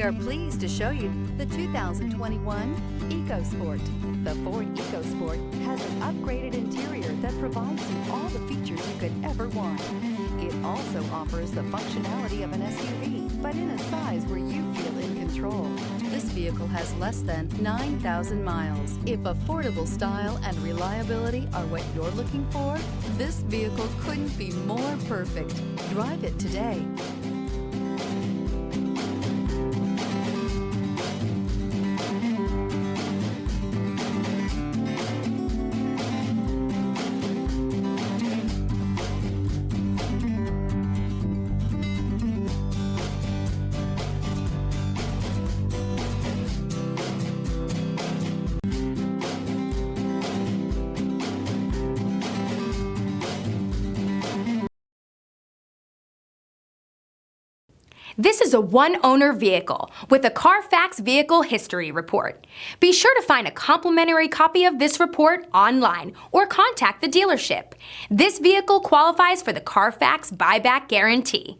are pleased to show you the 2021 EcoSport. The Ford EcoSport has an upgraded interior that provides you all the features you could ever want. It also offers the functionality of an SUV, but in a size where you feel in control. This vehicle has less than 9,000 miles. If affordable style and reliability are what you're looking for, this vehicle couldn't be more perfect. Drive it today. This is a one-owner vehicle with a Carfax Vehicle History Report. Be sure to find a complimentary copy of this report online or contact the dealership. This vehicle qualifies for the Carfax Buyback Guarantee.